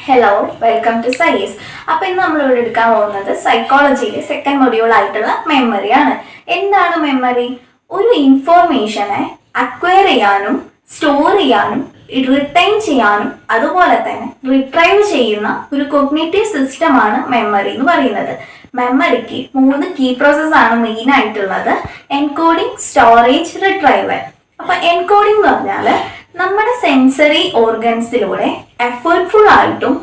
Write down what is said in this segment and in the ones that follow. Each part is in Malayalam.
Hello, welcome to size. അപ്പോൾ ഇന്ന് നമ്മളിവിടെ എടുക്കാൻ പോകുന്നത് സൈക്കോളജിയിലെ സെക്കൻഡ് മൊഡ്യൂൾ ആയിട്ടുള്ള മെമ്മറിയാണ്. എന്താണ് മെമ്മറി? ഒരു ഇൻഫോർമേഷനെ അക്വയർ ചെയ്യാനും സ്റ്റോർ ചെയ്യാനും റിട്ടൈൻ ചെയ്യാനും അതുപോലെ തന്നെ റിട്രൈവ് ചെയ്യുന്ന ഒരു കോഗ്നിറ്റീവ് സിസ്റ്റമാണ് മെമ്മറി എന്ന് പറയുന്നത്. മെമ്മറിക്ക് 3 കീ പ്രോസസ് ആണ് മെയിൻ ആയിട്ടുള്ളത്: എൻകോഡിംഗ്, സ്റ്റോറേജ്, റിട്രൈവൽ. അപ്പൊ എൻകോഡിംഗ് എന്ന് പറഞ്ഞാൽ നമ്മുടെ സെൻസറി ഓർഗൻസിലൂടെ എഫേർട്ട്ഫുൾ ആയിട്ടും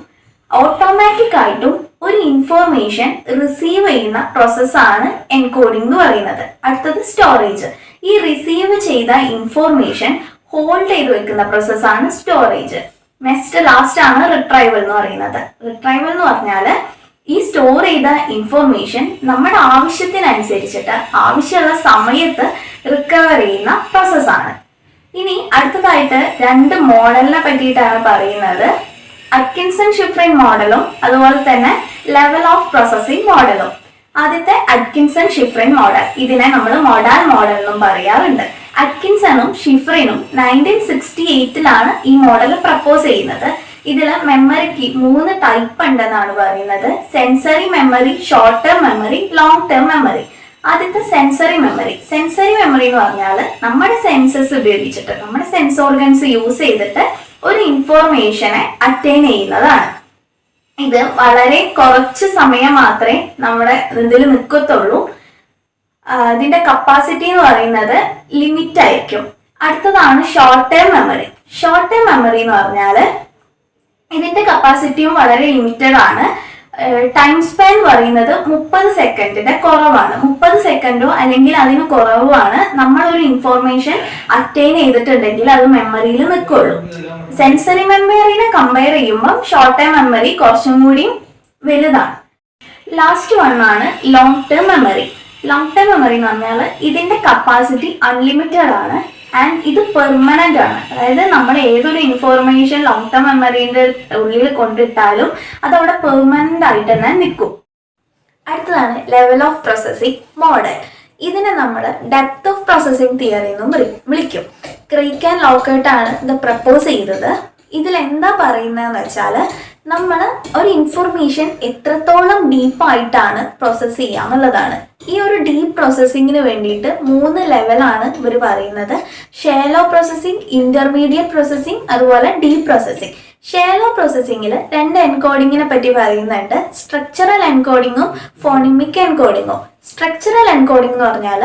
ഓട്ടോമാറ്റിക് ആയിട്ടും ഒരു ഇൻഫോർമേഷൻ റിസീവ് ചെയ്യുന്ന പ്രോസസ്സാണ് എൻകോഡിംഗ് എന്ന് പറയുന്നത്. അടുത്തത് സ്റ്റോറേജ്. ഈ റിസീവ് ചെയ്ത ഇൻഫോർമേഷൻ ഹോൾഡ് ചെയ്ത് വെക്കുന്ന പ്രോസസ്സാണ് സ്റ്റോറേജ്. ലാസ്റ്റ് ആണ് റിട്രൈവൽ എന്ന് പറയുന്നത്. റിട്രൈവൽ എന്ന് പറഞ്ഞാൽ ഈ സ്റ്റോർ ചെയ്ത ഇൻഫോർമേഷൻ നമ്മുടെ ആവശ്യത്തിനനുസരിച്ചിട്ട് ആവശ്യമുള്ള സമയത്ത് റിക്കവർ ചെയ്യുന്ന പ്രോസസ്സാണ്. ഇനി അടുത്തതായിട്ട് 2 മോഡലിനെ പറ്റിയിട്ടാണ് പറയുന്നത്: അറ്റ്കിൻസൺ ഷിഫ്രിൻ മോഡലും അതുപോലെ തന്നെ ലെവൽ ഓഫ് പ്രോസസ്സിംഗ് മോഡലും. ആദ്യത്തെ അറ്റ്കിൻസൺ ഷിഫ്രിൻ മോഡൽ, ഇതിനെ നമ്മൾ മൊഡാൽ മോഡൽ എന്നും പറയാറുണ്ട്. അറ്റ്കിൻസണും ഷിഫ്രിനും 1968 ഈ മോഡൽ പ്രപ്പോസ് ചെയ്യുന്നത്. ഇതിൽ മെമ്മറിക്ക് 3 ടൈപ്പ് ഉണ്ടെന്നാണ് പറയുന്നത്: sensory memory, short term memory, long term memory. ആദ്യത്തെ സെൻസറി മെമ്മറി. സെൻസറി മെമ്മറി എന്ന് പറഞ്ഞാൽ നമ്മുടെ സെൻസസ് ഉപയോഗിച്ചിട്ട്, നമ്മുടെ സെൻസ് ഓർഗൻസ് യൂസ് ചെയ്തിട്ട് ഒരു ഇൻഫോർമേഷനെ അറ്റൈൻ ചെയ്യുന്നതാണ്. ഇത് വളരെ കുറച്ച് സമയം മാത്രമേ നമ്മുടെ ഇതിൽ നിൽക്കത്തുള്ളൂ. ഇതിന്റെ കപ്പാസിറ്റി എന്ന് പറയുന്നത് ലിമിറ്റ് ആയിരിക്കും. അടുത്തതാണ് short term memory. Short term memory എന്ന് പറഞ്ഞാൽ ഇതിന്റെ കപ്പാസിറ്റിയും വളരെ ലിമിറ്റഡ് ആണ്. ടൈം സ്പാൻ പറയുന്നത് 30 സെക്കൻഡിന്റെ കുറവാണ്. 30 സെക്കൻഡോ അല്ലെങ്കിൽ അതിന് കുറവുമാണ് നമ്മൾ ഒരു ഇൻഫോർമേഷൻ അറ്റൈൻ ചെയ്തിട്ടുണ്ടെങ്കിൽ അത് മെമ്മറിയിൽ നിൽക്കുള്ളൂ. സെൻസറി മെമ്മറിനെ കമ്പയർ ചെയ്യുമ്പോൾ ഷോർട്ട് ടൈം മെമ്മറി കുറച്ചും കൂടി വലുതാണ്. ലാസ്റ്റ് ആണ് long term memory. Long term memory എന്ന് പറഞ്ഞാൽ ഇതിന്റെ കപ്പാസിറ്റി അൺലിമിറ്റഡ് ആണ് ആൻഡ് ഇത് പെർമനന്റ് ആണ്. അതായത് നമ്മൾ ഏതൊരു ഇൻഫോർമേഷൻ ലോങ് ടേം മെമ്മറിന്റെ ഉള്ളിൽ കൊണ്ടിട്ടാലും അതവിടെ പെർമനന്റ് ആയിട്ട് തന്നെ നിൽക്കും. അടുത്തതാണ് ലെവൽ ഓഫ് പ്രോസസ്സിംഗ് മോഡൽ. ഇതിനെ നമ്മൾ ഡെപ്ത് ഓഫ് പ്രോസസ്സിംഗ് തിയറി എന്നും വിളിക്കും. ക്രെയ്ക്ക് ആൻഡ് ലോക്കർട്ട് ആണ് ഇത് പ്രപ്പോസ് ചെയ്തത്. ഇതിൽ എന്താ പറയുന്നതെന്ന് വെച്ചാൽ നമ്മൾ ഒരു ഇൻഫോർമേഷൻ എത്രത്തോളം ഡീപ്പായിട്ടാണ് പ്രോസസ്സ് ചെയ്യുക എന്നുള്ളതാണ്. ഈ ഒരു ഡീപ്പ് പ്രോസസ്സിങ്ങിന് വേണ്ടിയിട്ട് 3 ലെവലാണ് ഇവർ പറയുന്നത്: ഷാലോ പ്രോസസ്സിംഗ്, ഇന്റർമീഡിയറ്റ് പ്രോസസ്സിംഗ്, അതുപോലെ ഡീപ്പ് പ്രോസസ്സിംഗ്. ഷാലോ പ്രോസസ്സിങ്ങിൽ 2 എൻകോഡിങ്ങിനെ പറ്റി പറയുന്നുണ്ട്: സ്ട്രക്ചറൽ എൻകോഡിങ്ങും ഫോണിമിക് എൻകോഡിങ്ങും. സ്ട്രക്ചറൽ എൻകോഡിംഗ് എന്ന് പറഞ്ഞാൽ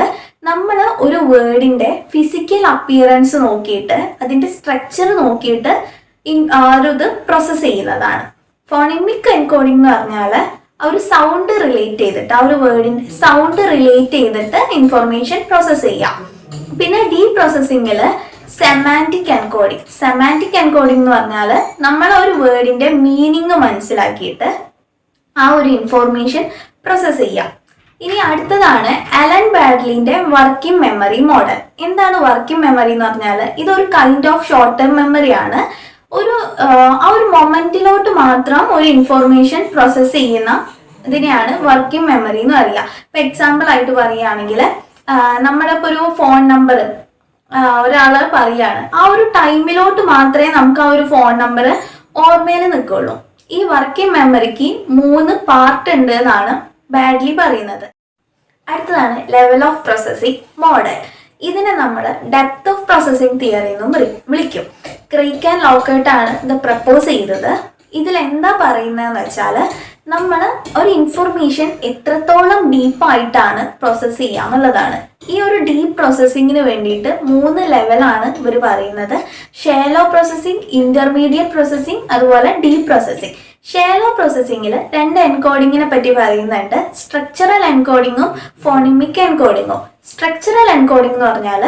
നമ്മൾ ഒരു വേർഡിന്റെ ഫിസിക്കൽ അപ്പിയറൻസ് നോക്കിയിട്ട് അതിന്റെ സ്ട്രക്ചർ നോക്കിയിട്ട് ഇത് പ്രോസസ്സ് ചെയ്യുന്നതാണ്. ഫോണിമിക് എൻകോഡിംഗ് എന്ന് പറഞ്ഞാൽ ഒരു സൗണ്ട് റിലേറ്റ് ചെയ്തിട്ട്, ആ ഒരു വേർഡിന്റെ സൗണ്ട് റിലേറ്റ് ചെയ്തിട്ട് ഇൻഫോർമേഷൻ പ്രോസസ്സ് ചെയ്യാം. പിന്നെ ഡീപ് പ്രോസസ്സിങ്ങിൽ സെമാന്റിക് എൻകോഡിംഗ്. സെമാന്റിക് എൻകോഡിംഗ് എന്ന് പറഞ്ഞാൽ നമ്മൾ ഒരു വേർഡിന്റെ മീനിങ് മനസ്സിലാക്കിയിട്ട് ആ ഒരു ഇൻഫോർമേഷൻ പ്രോസസ്സ് ചെയ്യാം. ഇനി അടുത്തതാണ് അലൻ ബാഡ്ലിന്റെ വർക്കിംഗ് മെമ്മറി മോഡൽ. എന്താണ് വർക്കിംഗ് മെമ്മറി എന്ന് പറഞ്ഞാൽ ഇതൊരു കൈൻഡ് ഓഫ് ഷോർട്ട് ടേം മെമ്മറിയാണ്. ആ ഒരു മൊമെന്റിലോട്ട് മാത്രം ഒരു ഇൻഫോർമേഷൻ പ്രോസസ്സ് ചെയ്യുന്ന ഇതിനെയാണ് വർക്കിംഗ് മെമ്മറി എന്ന് പറയുക. ഇപ്പൊ എക്സാമ്പിൾ ആയിട്ട് പറയുകയാണെങ്കിൽ നമ്മുടെ ഇപ്പോൾ ഒരു ഫോൺ നമ്പർ ഒരാൾ പറയാണ്, ആ ഒരു ടൈമിലോട്ട് മാത്രമേ നമുക്ക് ആ ഒരു ഫോൺ നമ്പർ ഓർമ്മയിൽ നിൽക്കുള്ളൂ. ഈ വർക്കിംഗ് മെമ്മറിക്ക് 3 പാർട്ട് ഉണ്ട് എന്നാണ് ബാഡ്ലി പറയുന്നത്. അടുത്തതാണ് ലെവൽ ഓഫ് പ്രോസസ്സിംഗ് മോഡൽ. ഇതിനെ നമ്മൾ ഡെപ്ത് ഓഫ് പ്രോസസ്സിംഗ് തിയറി എന്നും വിളിക്കും. ക്രെയ്ക്ക് ആൻഡ് ലോക്കർട്ട് ആണ് ഇത് പ്രപ്പോസ് ചെയ്തത്. ഇതിൽ എന്താ പറയുന്നതെന്ന് വെച്ചാൽ നമ്മൾ ഒരു ഇൻഫോർമേഷൻ എത്രത്തോളം ഡീപ്പായിട്ടാണ് പ്രോസസ്സ് ചെയ്യുക എന്നുള്ളതാണ്. ഈ ഒരു ഡീപ്പ് പ്രോസസ്സിങ്ങിന് വേണ്ടിയിട്ട് 3 ലെവലാണ് ഇവർ പറയുന്നത്: ഷാലോ പ്രോസസ്സിംഗ്, ഇന്റർമീഡിയറ്റ് പ്രോസസ്സിംഗ്, അതുപോലെ ഡീപ്പ് പ്രോസസ്സിംഗ്. ഷാലോ പ്രോസസ്സിങ്ങിൽ 2 എൻകോഡിങ്ങിനെ പറ്റി പറയുന്നുണ്ട്: സ്ട്രക്ചറൽ എൻകോഡിങ്ങും ഫോണിമിക് എൻകോഡിങ്ങും. സ്ട്രക്ചറൽ എൻകോഡിംഗ് എന്ന് പറഞ്ഞാൽ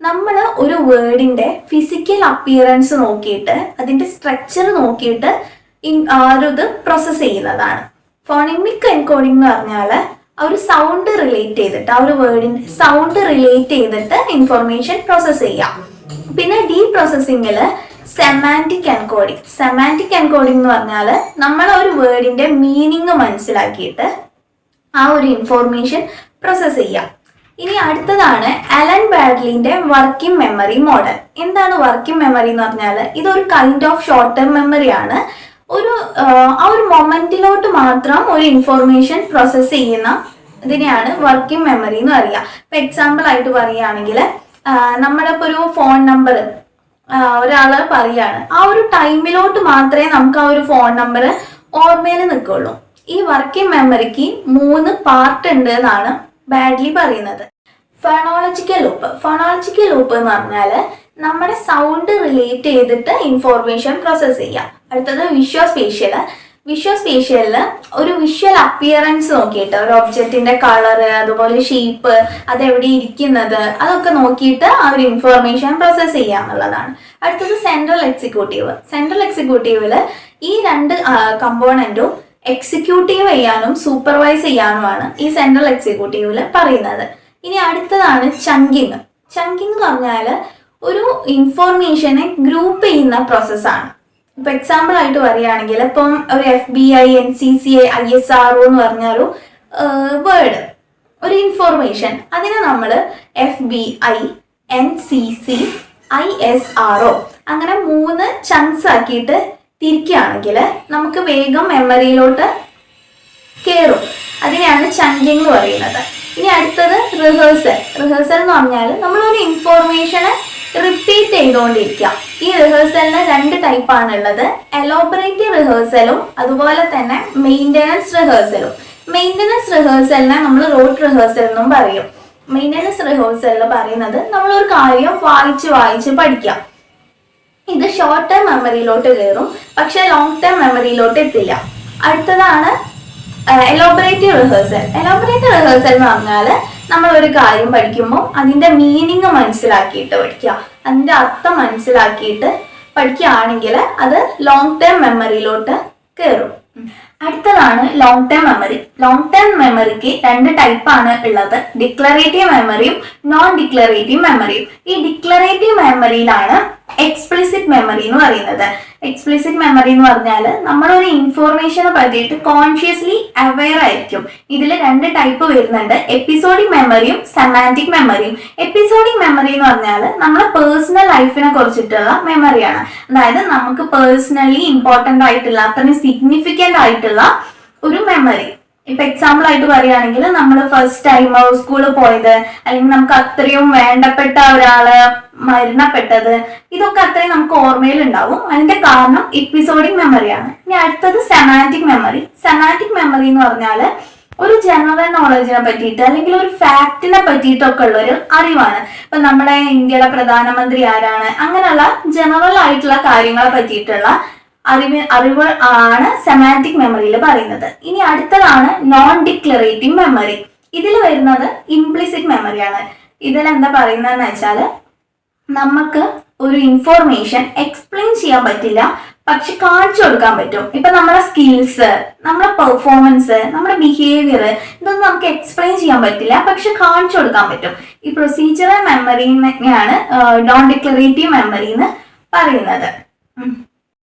നമ്മൾ ഒരു വേർഡിന്റെ ഫിസിക്കൽ അപ്പിയറൻസ് നോക്കിയിട്ട് അതിന്റെ സ്ട്രക്ചർ നോക്കിയിട്ട് ഇത് പ്രോസസ്സ് ചെയ്യുന്നതാണ്. ഫോണിമിക് എൻകോഡിംഗ് എന്ന് പറഞ്ഞാൽ ഒരു സൗണ്ട് റിലേറ്റ് ചെയ്തിട്ട്, ആ ഒരു വേർഡിന്റെ സൗണ്ട് റിലേറ്റ് ചെയ്തിട്ട് ഇൻഫോർമേഷൻ പ്രോസസ്സ് ചെയ്യാം. പിന്നെ ഡീപ് പ്രോസസ്സിങ്ങിൽ സെമാന്റിക് എൻകോഡിംഗ്. സെമാന്റിക് എൻകോഡിംഗ് എന്ന് പറഞ്ഞാൽ നമ്മൾ ഒരു വേർഡിന്റെ മീനിങ് മനസ്സിലാക്കിയിട്ട് ആ ഒരു ഇൻഫോർമേഷൻ പ്രോസസ്സ് ചെയ്യാം. ഇനി അടുത്തതാണ് അലൻ ബാഡ്ലിന്റെ വർക്കിംഗ് മെമ്മറി മോഡൽ. എന്താണ് വർക്കിംഗ് മെമ്മറി എന്ന് പറഞ്ഞാൽ ഇതൊരു കൈൻഡ് ഓഫ് ഷോർട്ട് ടേം മെമ്മറിയാണ്. ഒരു ആ ഒരു മൊമെന്റിലോട്ട് മാത്രം ഒരു ഇൻഫോർമേഷൻ പ്രോസസ്സ് ചെയ്യുന്ന ഇതിനെയാണ് വർക്കിംഗ് മെമ്മറി എന്ന് പറയുക. ഇപ്പൊ എക്സാമ്പിൾ ആയിട്ട് പറയുകയാണെങ്കിൽ നമ്മുടെ ഇപ്പോൾ ഒരു ഫോൺ നമ്പർ ഒരാള് പറയാണ്, ആ ഒരു ടൈമിലോട്ട് മാത്രമേ നമുക്ക് ആ ഒരു ഫോൺ നമ്പർ ഓർമ്മയിൽ നിൽക്കുള്ളൂ. ഈ വർക്കിംഗ് മെമ്മറിക്ക് 3 പാർട്ട് ഉണ്ട് എന്നാണ് ബാഡ്ലി പറയുന്നത്. ഫോണോളജിക്കൽ ലൂപ്പ് എന്ന് പറഞ്ഞാൽ നമ്മുടെ സൗണ്ട് റിലേറ്റ് ചെയ്തിട്ട് ഇൻഫോർമേഷൻ പ്രോസസ്സ് ചെയ്യാം. അടുത്തത് വിഷ്വൽ ഒരു വിഷ്വൽ അപ്പിയറൻസ് നോക്കിയിട്ട് ഒരു ഒബ്ജക്റ്റിന്റെ കളറ്, അതുപോലെ ഷേപ്പ്, അതെവിടെ ഇരിക്കുന്നത്, അതൊക്കെ നോക്കിയിട്ട് ആ ഒരു ഇൻഫോർമേഷൻ പ്രോസസ്സ് ചെയ്യുക എന്നുള്ളതാണ്. അടുത്തത് സെൻട്രൽ എക്സിക്യൂട്ടീവില് ഈ 2 കമ്പോണന്റും എക്സിക്യൂട്ടീവ് ചെയ്യാനും സൂപ്പർവൈസ് ചെയ്യാനുമാണ് ഈ സെൻട്രൽ എക്സിക്യൂട്ടീവില് പറയുന്നത്. ഇനി അടുത്തതാണ് ചങ്കിങ് എന്ന് പറഞ്ഞാൽ ഒരു ഇൻഫോർമേഷനെ ഗ്രൂപ്പ് ചെയ്യുന്ന പ്രോസസ്സാണ്. ഇപ്പൊ എക്സാമ്പിൾ ആയിട്ട് പറയുകയാണെങ്കിൽ ഇപ്പം ഒരു FBI, NCCA, ISRO എന്ന് പറഞ്ഞൊരു വേർഡ്, ഒരു ഇൻഫോർമേഷൻ, അതിനെ നമ്മൾ FBI, NCC, ISRO അങ്ങനെ 3 ചങ്ക്സ് ആക്കിയിട്ട് തിരിക്കുകയാണെങ്കിൽ നമുക്ക് വേഗം മെമ്മറിയിലോട്ട് കയറും. അതിനെയാണ് ചങ്കിങ് എന്ന് പറയുന്നത്. ഇനി അടുത്തത് റിഹേഴ്സൽ എന്ന് പറഞ്ഞാൽ നമ്മളൊരു ഇൻഫോർമേഷനെ റിപ്പീറ്റ് ചെയ്തുകൊണ്ടിരിക്കുക. ഈ റിഹേഴ്സലിന് 2 ടൈപ്പാണ് ഉള്ളത്, എലോബറേറ്റീവ് റിഹേഴ്സലും അതുപോലെ തന്നെ മെയിൻ്റനൻസ് റിഹേഴ്സലിനെ നമ്മൾ റൂട്ട് റിഹേഴ്സൽ എന്നും പറയും. മെയിൻ്റനൻസ് റിഹേഴ്സലിൽ പറയുന്നത് നമ്മളൊരു കാര്യം വായിച്ച് പഠിക്കാം. ഇത് ഷോർട്ട് ടേം മെമ്മറിയിലോട്ട് കയറും, പക്ഷെ ലോങ് ടേം മെമ്മറിയിലോട്ട് എത്തില്ല. അടുത്തതാണ് എലോബറേറ്റീവ് റിഹേഴ്സൽ എന്ന് പറഞ്ഞാൽ നമ്മൾ ഒരു കാര്യം പഠിക്കുമ്പോൾ അതിന്റെ മീനിങ് മനസ്സിലാക്കിയിട്ട് പഠിക്കുക, അതിന്റെ അർത്ഥം മനസ്സിലാക്കിയിട്ട് പഠിക്കുകയാണെങ്കിൽ അത് ലോങ് ടേം മെമ്മറിയിലോട്ട് കയറും. അടുത്തതാണ് ലോങ് ടേം മെമ്മറിക്ക് 2 ടൈപ്പാണ് ഉള്ളത്, ഡിക്ലറേറ്റീവ് മെമ്മറിയും നോൺ ഡിക്ലറേറ്റീവ് മെമ്മറിയും. ഈ ഡിക്ലറേറ്റീവ് മെമ്മറിയിലാണ് എക്സ്പ്ലിസിറ്റ് മെമ്മറി എന്ന് പറയുന്നത്. എക്സ്പ്ലിസിറ്റ് മെമ്മറി എന്ന് പറഞ്ഞാൽ നമ്മളൊരു ഇൻഫോർമേഷനെ പറ്റിയിട്ട് കോൺഷ്യസ്ലി അവെയർ ആയിരിക്കും. ഇതിൽ 2 ടൈപ്പ് വരുന്നുണ്ട്, എപ്പിസോഡിക് മെമ്മറിയും സെമാന്റിക് മെമ്മറിയും. എപ്പിസോഡിക് മെമ്മറി എന്ന് പറഞ്ഞാൽ നമ്മുടെ പേഴ്സണൽ ലൈഫിനെ കുറിച്ചിട്ടുള്ള മെമ്മറിയാണ്. അതായത് നമുക്ക് പേഴ്സണലി ഇമ്പോർട്ടന്റ് ആയിട്ടുള്ള, അത്രയും സിഗ്നിഫിക്കന്റ് ആയിട്ടുള്ള ഒരു മെമ്മറി. ഇപ്പൊ എക്സാമ്പിൾ ആയിട്ട് പറയുകയാണെങ്കിൽ നമ്മൾ ഫസ്റ്റ് ടൈം സ്കൂളിൽ പോയത്, അല്ലെങ്കിൽ നമുക്ക് അത്രയും വേണ്ടപ്പെട്ട ഒരാള് മരണപ്പെട്ടത്, ഇതൊക്കെ അത്രയും നമുക്ക് ഓർമ്മയിൽ ഉണ്ടാവും. അതിന്റെ കാരണം എപ്പിസോഡിക് മെമ്മറിയാണ്. ഇനി അടുത്തത് സെമാന്റിക് മെമ്മറി എന്ന് പറഞ്ഞാൽ ഒരു ജനറൽ നോളജിനെ പറ്റിയിട്ട് അല്ലെങ്കിൽ ഒരു ഫാക്റ്റിനെ പറ്റിയിട്ടൊക്കെ ഉള്ള ഒരു അറിവാണ്. ഇപ്പൊ നമ്മുടെ ഇന്ത്യയുടെ പ്രധാനമന്ത്രി ആരാണ്, അങ്ങനെയുള്ള ജനറൽ ആയിട്ടുള്ള കാര്യങ്ങളെ പറ്റിയിട്ടുള്ള അറിവ് ആണ് സെമാന്റിക് മെമ്മറിയിൽ പറയുന്നത്. ഇനി അടുത്തതാണ് നോൺ ഡിക്ലറേറ്റീവ് മെമ്മറി. ഇതിൽ വരുന്നത് ഇംപ്ലിസിറ്റ് മെമ്മറിയാണ്. ഇതിൽ എന്താ പറയുന്നതെന്ന് വെച്ചാൽ നമുക്ക് ഒരു ഇൻഫോർമേഷൻ എക്സ്പ്ലെയിൻ ചെയ്യാൻ പറ്റില്ല, പക്ഷെ കാണിച്ചു കൊടുക്കാൻ പറ്റും. ഇപ്പൊ നമ്മുടെ സ്കിൽസ്, നമ്മുടെ പെർഫോമൻസ്, നമ്മുടെ ബിഹേവിയർ, ഇതൊന്നും നമുക്ക് എക്സ്പ്ലെയിൻ ചെയ്യാൻ പറ്റില്ല, പക്ഷെ കാണിച്ചു കൊടുക്കാൻ പറ്റും. ഈ പ്രൊസീജിയറൽ മെമ്മറി തന്നെയാണ് നോൺ ഡിക്ലറേറ്റീവ് മെമ്മറി എന്ന് പറയുന്നത്.